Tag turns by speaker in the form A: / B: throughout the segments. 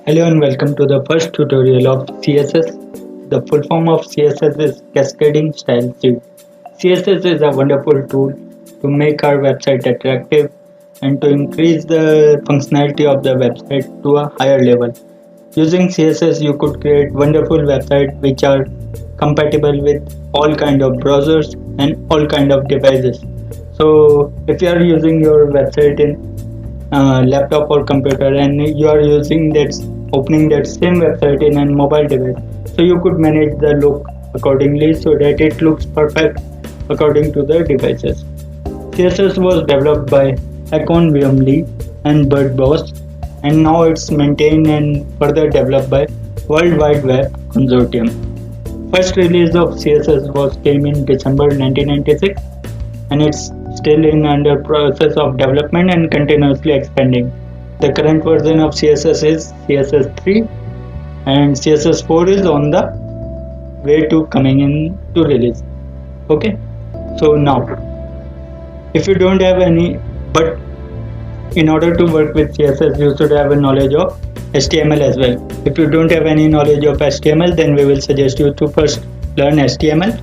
A: Hello and welcome to the first tutorial of CSS. The full form of CSS is Cascading Style Sheet. CSS is a wonderful tool to make our website attractive and to increase the functionality of the website to a higher level. Using CSS, you could create wonderful websites which are compatible with all kind of browsers and all kind of devices. So if you are using your website in laptop or computer and you are using that opening that same website in a mobile device, so you could manage the look accordingly so that it looks perfect according to the devices. CSS was developed by Akon Lee and Bert Boss, and now it's maintained and further developed by World Wide Web Consortium. First release of CSS was came in December 1996, and it's still in under process of development and continuously expanding. The current version of CSS is CSS 3, and CSS 4 is on the way to coming in to release. Okay, so now if you don't have any, but in order to work with CSS you should have a knowledge of HTML as well. If you don't have any knowledge of HTML, then we will suggest you to first learn HTML.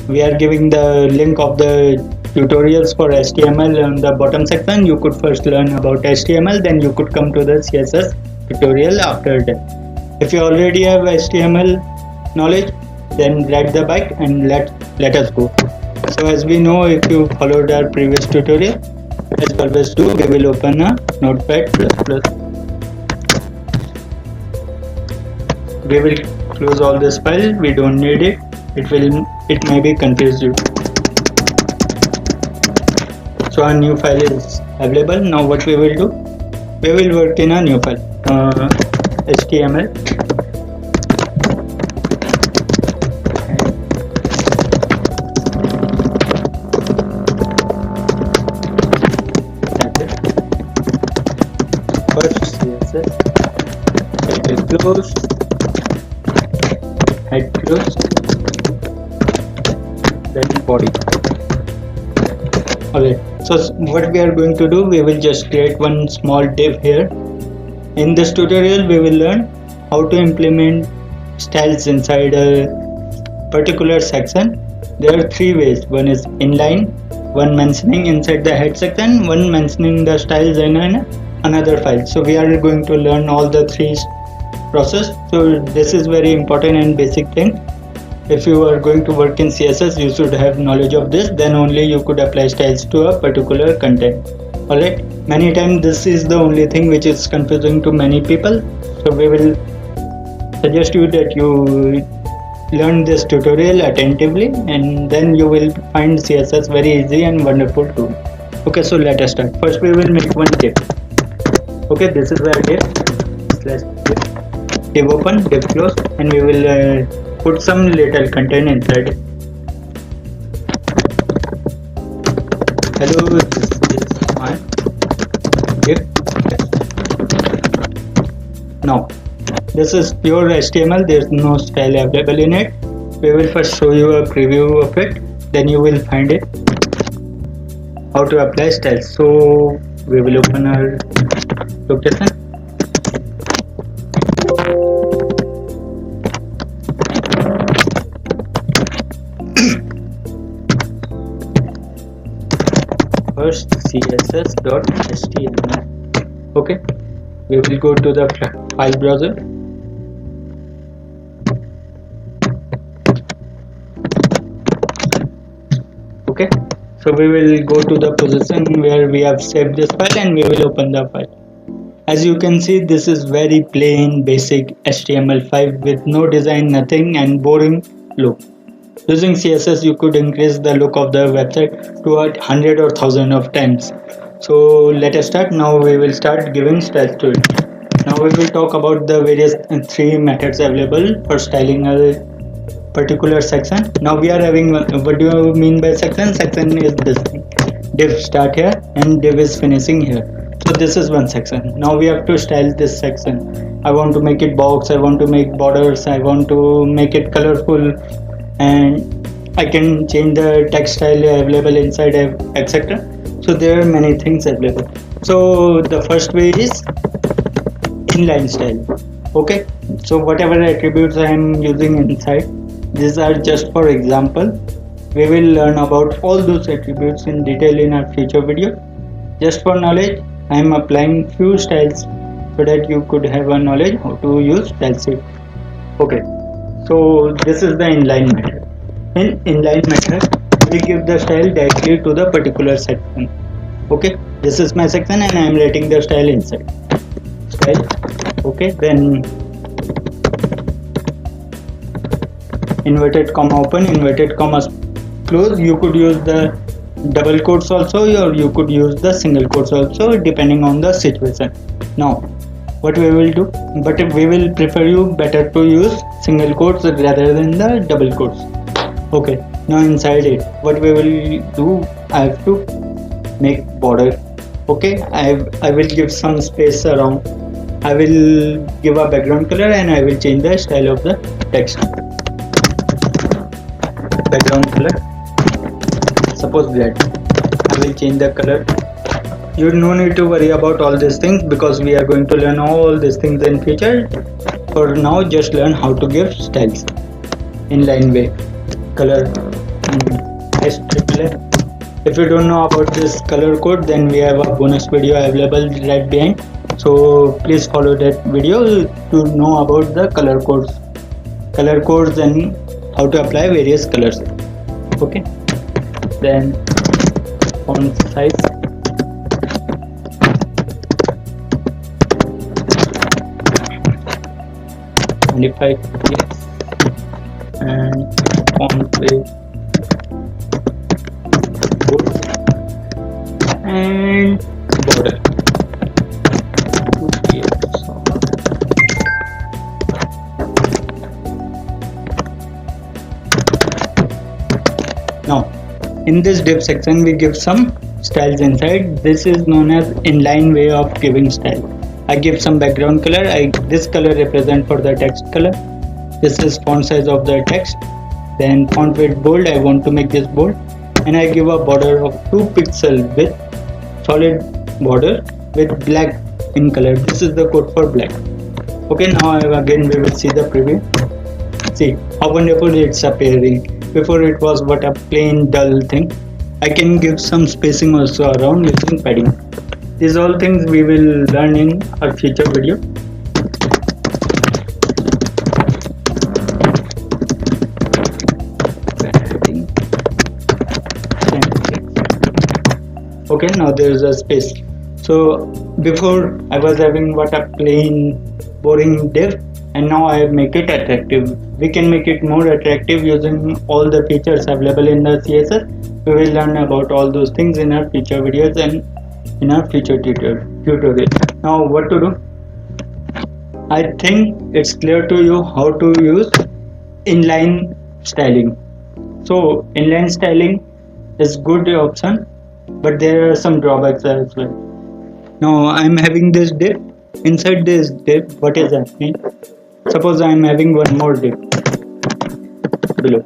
A: We are giving the link of the tutorials for HTML on the bottom section. You could first learn about HTML, then you could come to the CSS tutorial after that. If you already have HTML knowledge, then ride the bike and let us go. So as we know, if you followed our previous tutorial, as always do, we will open a notepad++. We will close all this file, we don't need it. It may be confuse you. So a new file is available. Now what we will do, we will work in a new file, HTML. First CSS, head close, head close, then body. Okay, so what we are going to do, we will just create one small div here. In this tutorial we will learn how to implement styles inside a particular section. There are three ways. One is inline, one mentioning inside the head section, one mentioning the styles in another file. So we are going to learn all the three process. So this is very important and basic thing. If you are going to work in CSS, you should have knowledge of this, then only you could apply styles to a particular content. Alright, many times this is the only thing which is confusing to many people. So we will suggest you that you learn this tutorial attentively, and then you will find CSS very easy and wonderful tool. Okay, so let us start. First we will make one div. Okay, this is our div. Div open, div close, and we will put some little content inside it. Hello, this is my div. Now this is pure HTML, there is no style available in it. We will first show you a preview of it, then you will find it how to apply styles. So we will open our location. First css.html. Okay, we will go to the file browser. Okay, so we will go to the position where we have saved this file and we will open the file. As you can see, this is very plain basic HTML5 with no design, nothing, and boring look. Using CSS you could increase the look of the website to 100 or 1000 of times. So let us start. Now we will start giving styles to it. Now we will talk about the various three methods available for styling a particular section. Now we are having, what do you mean by section? Section is this thing. Div start here and div is finishing here. So this is one section. Now we have to style this section. I want to make it box, I want to make borders, I want to make it colorful, and I can change the text style available inside, etc. So there are many things available. So the first way is inline style. Okay, so whatever attributes I am using inside, these are just for example. We will learn about all those attributes in detail in our future video. Just for knowledge, I am applying few styles so that you could have a knowledge how to use style sheet. Okay, so this is the inline method. In inline method, we give the style directly to the particular section. Okay, this is my section and I am writing the style inside. Style. Okay, then inverted comma open, inverted comma close. You could use the double quotes also, or you could use the single quotes also, depending on the situation. Now what we will do, but we will prefer you better to use single quotes rather than the double quotes. Okay, now inside it, what we will do, I have to make border. Okay, I will give some space around. I will give a background color and I will change the style of the text. Background color, suppose red. I will change the color. You no need to worry about all these things because we are going to learn all these things in future. For now, just learn how to give styles inline way. Color S-triple-F. If you don't know about this color code, then we have a bonus video available right behind. So please follow that video to know about the color codes and how to apply various colors. Okay, then font size, and font weight and border. Now in this div section we give some styles inside. This is known as inline way of giving style. I give some background color. This color represent for the text color. This is font size of the text. Then font weight bold, I want to make this bold, and I give a border of 2 pixels with solid border with black in color. This is the code for black. Okay, now again we will see the preview. See how wonderful it's appearing. Before it was what a plain dull thing. I can give some spacing also around using padding. These all things we will learn in our future video. Okay, now there is a space. So before I was having what a plain boring div, and now I make it attractive. We can make it more attractive using all the features available in the CSS. We will learn about all those things in our future videos and in our future tutorial. Now what to do? I think it's clear to you how to use inline styling. So inline styling is good option, but there are some drawbacks as well. Now I'm having this div. Inside this div, what is happening? Suppose I am having one more div below,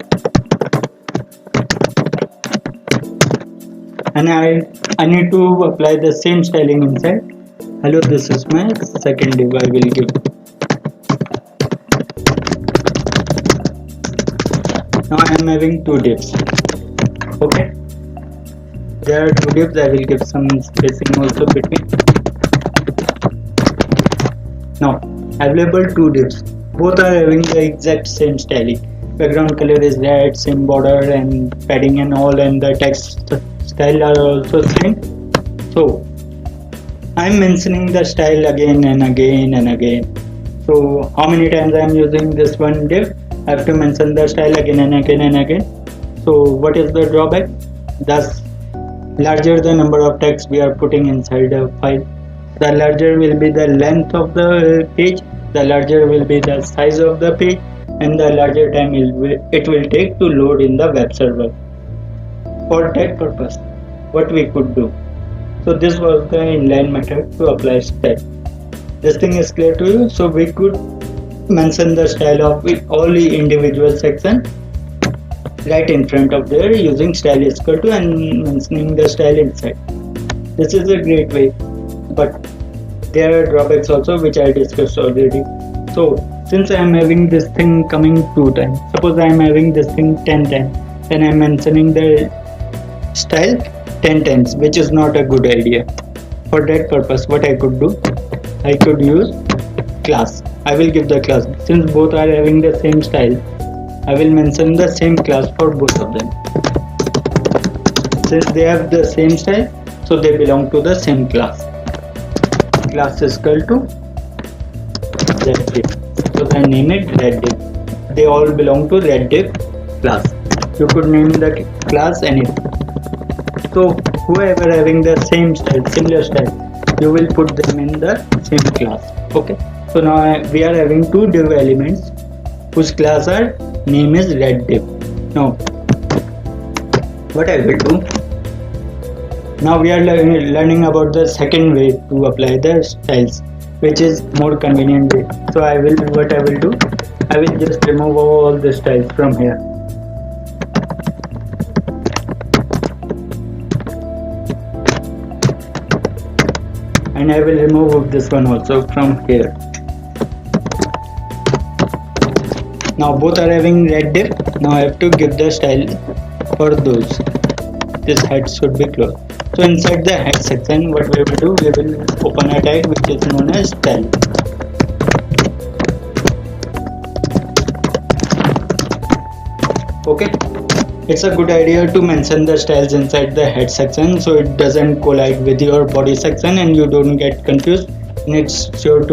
A: and I need to apply the same styling inside. Hello, this is my second div. I will give. Now I am having 2 divs. Okay, there are 2 divs. I will give some spacing also between. Now available 2 divs. Both are having the exact same styling. Background color is red, same border and padding and all, and the text style are also same. So I'm mentioning the style again and again and again. So how many times I am using this one div? I have to mention the style again and again and again. So what is the drawback? Thus, larger the number of text we are putting inside a file, the larger will be the length of the page, the larger will be the size of the page, and the larger time it will take to load in the web server. For that purpose, what we could do, so this was the inline method to apply style. This thing is clear to you. So we could mention the style of all the individual section right in front of there using style is equal to and mentioning the style inside. This is a great way, but there are drawbacks also which I discussed already. So since I am having this thing coming 2 times, suppose I am having this thing 10 times, then I am mentioning the style 10 times, which is not a good idea. For that purpose, what I could do, I could use class. I will give the class. Since both are having the same style, I will mention the same class for both of them. Since they have the same style, so they belong to the same class. Class is equal to Reddif. So I name it Reddif. They all belong to Reddif class. You could name the class anything. So whoever having the same style, similar style, you will put them in the same class. Okay. So now we are having 2 div elements whose class are name is Reddif. Now what I will do, now we are learning about the second way to apply the styles, which is more convenient way. So what I will do, I will just remove all the styles from here. And I will remove this one also from here. Now both are having Reddif. Now I have to give the style for those. This head should be closed. So inside the head section, what we will do, we will open a tag which is known as style. Okay, it's a good idea to mention the styles inside the head section so it doesn't collide with your body section and you don't get confused. And it's clear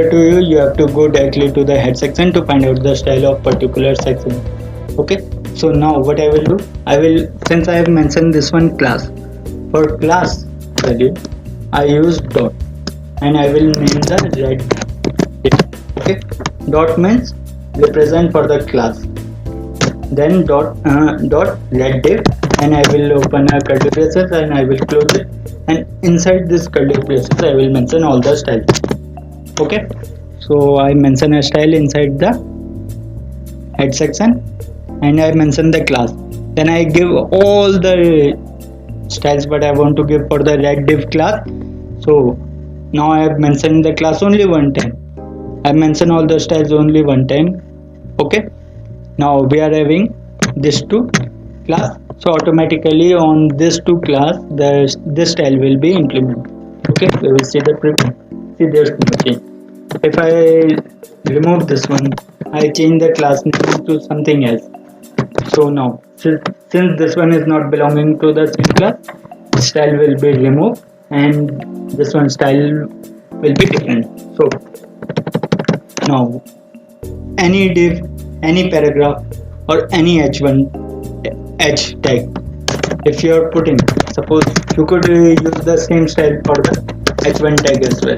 A: to you. You have to go directly to the head section to find out the style of particular section. Okay, so now what I will do, since I have mentioned this one class, for class value I use dot and I will name the Reddif. Okay, dot means represent for the class, then dot Reddif, and I will open a curly braces and I will close it, and inside this curly braces I will mention all the styles. Okay, so I mention a style inside the head section and I mention the class, then I give all the styles what I want to give for the Reddif class. So now I have mentioned the class only one time. I mention all the styles only one time. Okay, now we are having this 2 class, so automatically on this 2 class this style will be implemented. Okay, we will see the preview. See, there's no change. If I remove this one, I change the class name to something else. So now since this one is not belonging to the same class, style will be removed and this one style will be different. So now any div, any paragraph or any h1 tag, if you are putting, suppose you could use the same style for the h1 tag as well.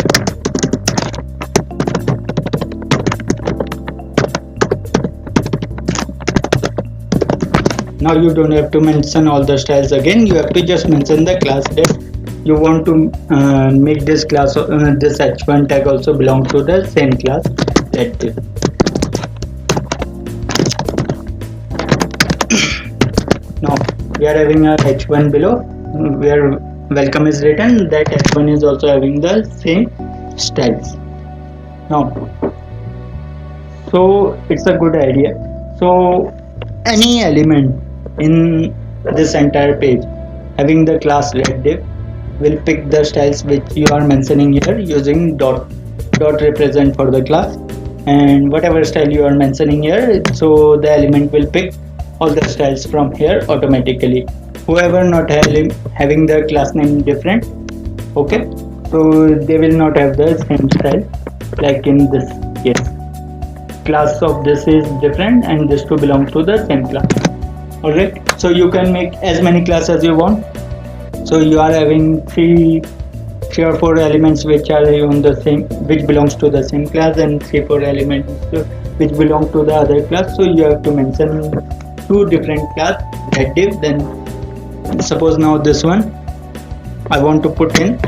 A: Now you don't have to mention all the styles again, you have to just mention the class that you want to make this class, this h1 tag also belong to the same class. That's it. Now we are having a h1 below where welcome is written, that h1 is also having the same styles. Now so it's a good idea. So any element in this entire page having the class Reddif will pick the styles which you are mentioning here using dot represent for the class, and whatever style you are mentioning here, so the element will pick all the styles from here automatically. Whoever not having the class name different, okay, so they will not have the same style. Like in this case, class of this is different and this two belong to the same class. Alright, so you can make as many classes as you want. So you are having three or four elements which are on the same, which belongs to the same class, and 3-4 elements which belong to the other class. So you have to mention 2 different class Reddif. Then suppose now this one I want to put in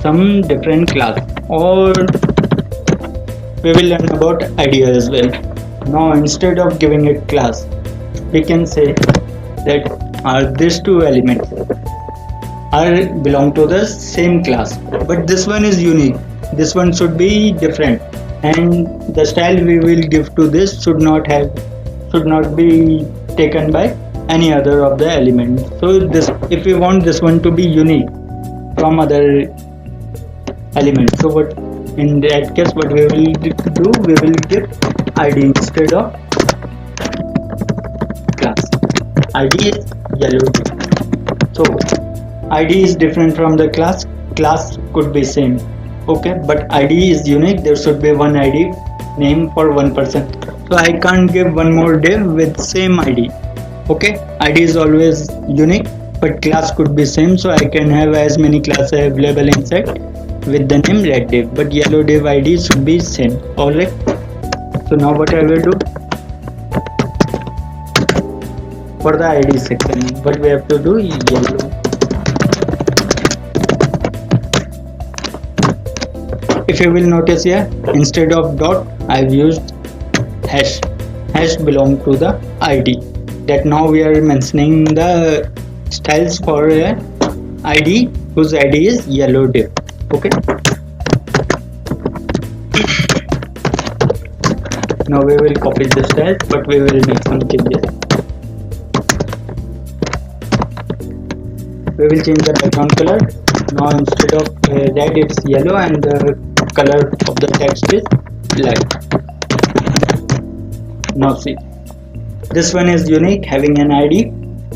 A: some different class, or we will learn about idea as well. Now instead of giving it class, we can say that are these 2 elements. are belong to the same class, but this one is unique. This one should be different, and the style we will give to this should not be taken by any other of the elements. So this, if we want this one to be unique from other elements, so what in that case what we will do, we will give id instead of class. Id is yellow div. So id is different from the class. Class could be same, okay, but id is unique. There should be one id name for one person, so I can't give one more div with same id. Okay, id is always unique, but class could be same, so I can have as many classes available inside with the name red div, but yellow div id should be same. Alright, so now what I will do for the id section, what we have to do is yellow. If you will notice here, instead of dot I've used hash. Hash belong to the id. That now we are mentioning the styles for id whose id is yellow div. Okay, now we will copy the styles, but we will make some changes. We will change the background color. Now instead of red it's yellow, and the color of the text is black. Now see, this one is unique, having an id.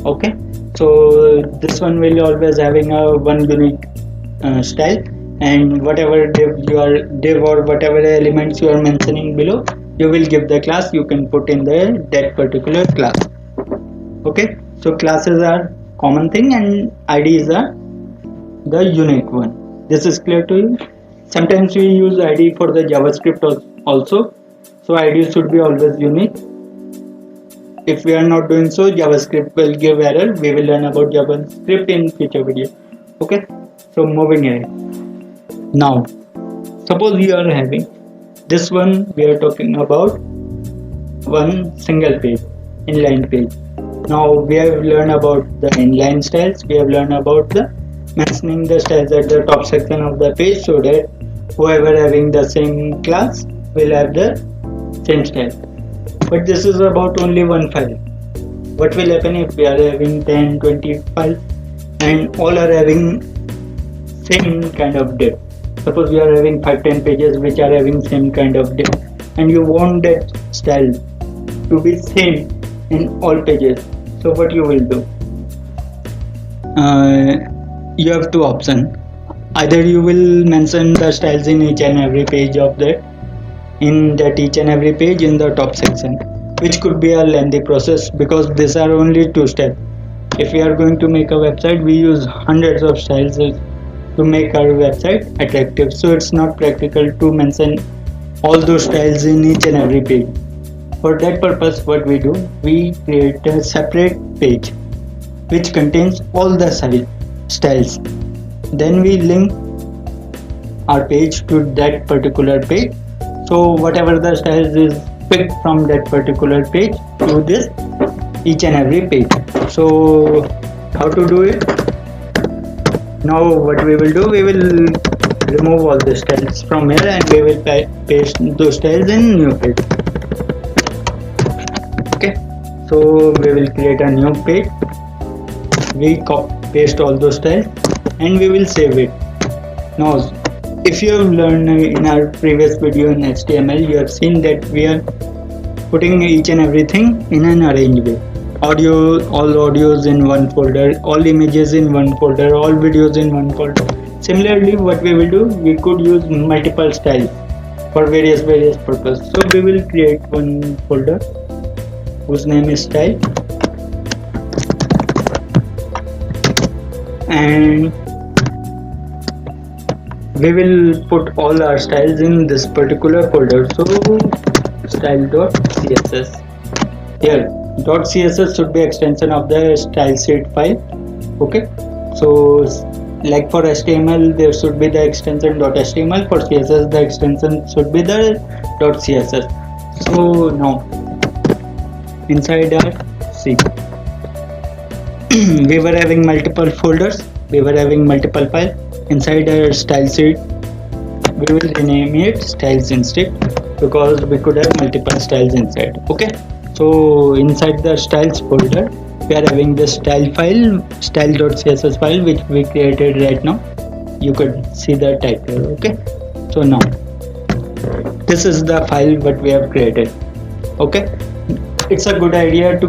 A: Okay, so this one will always having a one unique style, and whatever div or whatever elements you are mentioning below, you will give the class. You can put in that particular class. Okay, so classes are common thing and IDs are the unique one. This is clear to you? Sometimes we use ID for the JavaScript also, so ID should be always unique. If we are not doing so, JavaScript will give error. We will learn about JavaScript in future video. Okay, so moving ahead. Now suppose we are having this one, we are talking about one single page, inline page. Now we have learned about the inline styles. We have learned about the mentioning the styles at the top section of the page, so that whoever having the same class will have the same style. But this is about only one file. What will happen if we are having 10, 20 files and all are having same kind of div? Suppose we are having 5-10 pages which are having same kind of div, and you want that style to be same in all pages. So what you will do? You have two options. Either you will mention the styles in each and every page of that, each and every page in the top section, which could be a lengthy process because these are only two steps. If we are going to make a website, we use hundreds of styles to make our website attractive, so it's not practical to mention all those styles in each and every page. For that purpose, what we do, we create a separate page which contains all the styles. Then we link our page to that particular page. So whatever the styles is picked from that particular page to this each and every page. So how to do it? Now what we will do, we will remove all the styles from here and we will paste those styles in new page. Okay, so we will create a new page. We paste all those styles and we will save it. Now if you have learned in our previous video in HTML, you have seen that we are putting each and everything in an arranged way. All audios in one folder, all images in one folder, all videos in one folder. Similarly, what we will do, we could use multiple styles for various purposes. So we will create one folder whose name is style, and we will put all our styles in this particular folder. So style.css. Here .css should be extension of the style sheet file. Okay, so like for HTML there should be the extension .html, for CSS the extension should be the .css. So now inside our C we were having multiple folders. we were having multiple files. Inside our style sheet, we will rename it styles instead, because we could have multiple styles inside. Okay, so inside the styles folder, we are having the style file, style.css file, which we created right now. You could see the type here. Okay, so now this is the file what we have created. Okay, it's a good idea to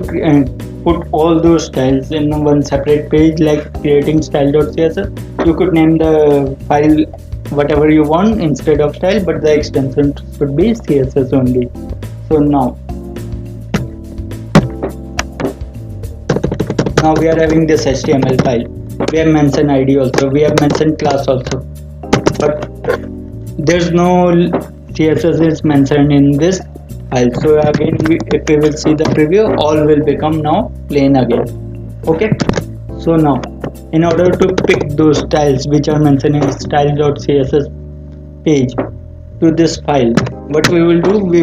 A: put all those styles in one separate page, like creating style.css. You could name the file whatever you want instead of style, but the extension should be css only. So now we are having this HTML file. We have mentioned ID also, we have mentioned class also, but there's no CSS is mentioned in this file. So again, if we will see the preview, all will become now plain again. Okay, so now in order to pick those styles which are mentioned in style.css page to this file, what we will do, we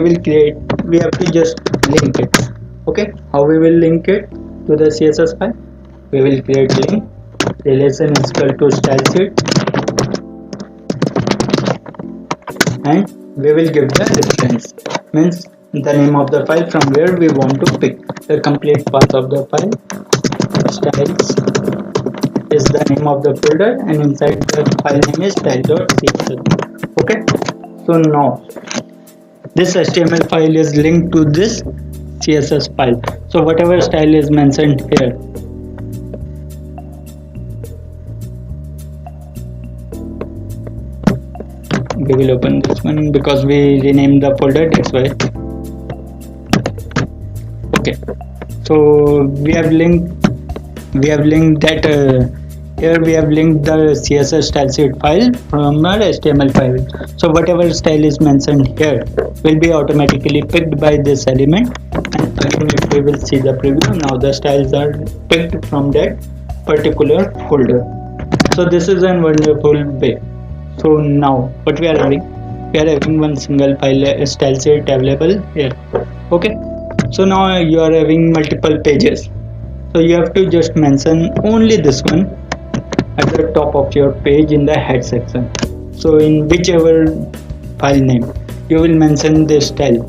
A: have to just link it. Okay, how we will link it to the CSS file? We will create link relation is equal to style sheet, and we will give the reference, means the name of the file from where we want to pick the complete path of the file. Styles is the name of the folder, and inside the file name is style.css. Okay, so now this HTML file is linked to this CSS file. So whatever style is mentioned here, we will open this one because we renamed the folder, that's why. Okay, so we have linked that here we have linked the CSS style sheet file from our HTML file. So whatever style is mentioned here will be automatically picked by this element, and again if we will see the preview, now the styles are picked from that particular folder. So this is a wonderful way. So now what we are having one single file style sheet available here. Okay, so now you are having multiple pages, so you have to just mention only this one at the top of your page in the head section. So in whichever file name you will mention this style,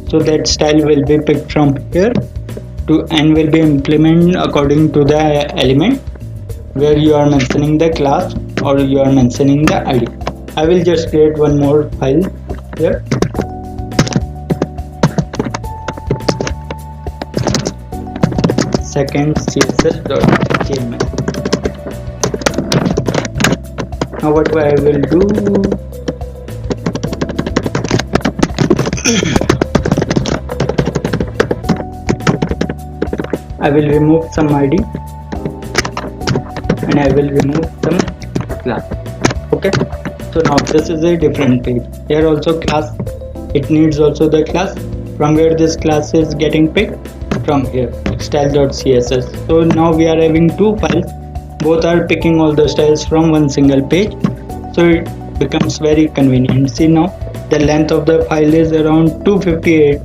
A: so that style will be picked from here and will be implemented according to the element where you are mentioning the class or you are mentioning the ID. I will just create one more file here. Second css.html. Now what I will do, I will remove some ID and I will remove some class. Okay, so now this is a different page. Here also class, it needs also the class from where this class is getting picked from here, style.css. So now we are having two files, both are picking all the styles from one single page, so it becomes very convenient. See now the length of the file is around 258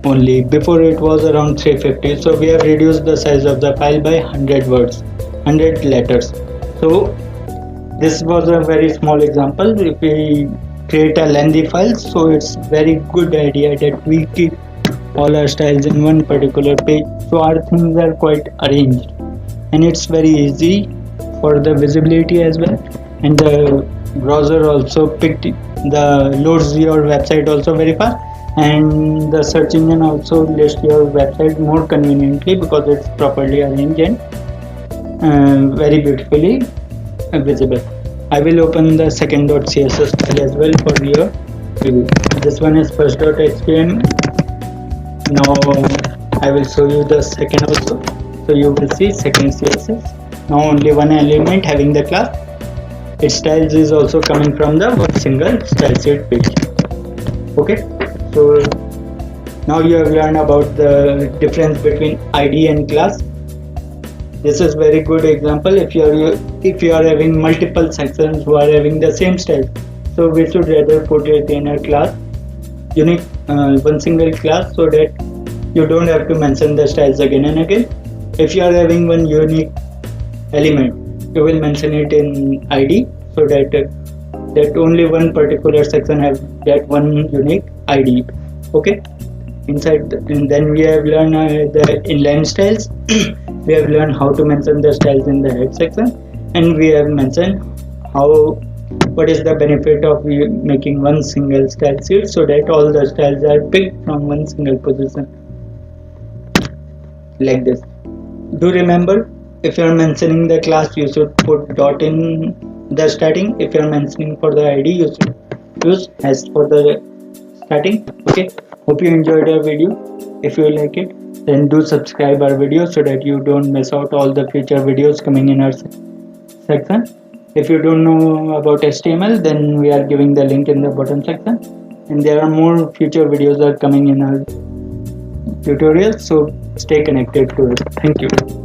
A: only, before it was around 350. So we have reduced the size of the file by 100 words, 100 letters. So this was a very small example. If we create a lengthy file, so it's very good idea that we keep all our styles in one particular page, so our things are quite arranged, and it's very easy for the visibility as well, and the browser also loads your website also very fast, and the search engine also lists your website more conveniently because it's properly arranged and very beautifully visible. I will open the second .css file as well for your review. This one is first.html. Now I will show you the second also, so you will see second CSS. Now only one element having the class. Its styles is also coming from the one single style sheet page. Okay, so now you have learned about the difference between ID and class. This is very good example if you are having multiple sections who are having the same style. So we should rather put it in a class, unique one single class, so that you don't have to mention the styles again and again. If you are having one unique element, you will mention it in id, so that that only one particular section have that one unique id. Okay, and then we have learned the inline styles. We have learned how to mention the styles in the head section, and we have mentioned how what is the benefit of making one single style sheet, so that all the styles are picked from one single position like this. Do remember, if you are mentioning the class, you should put dot in the starting. If you are mentioning for the id, you should use hash for the starting. Okay, hope you enjoyed our video. If you like it, then do subscribe our video so that you don't miss out all the future videos coming in our section. If you don't know about HTML, then we are giving the link in the bottom section, and there are more future videos are coming in our tutorials, so stay connected to us. Thank you.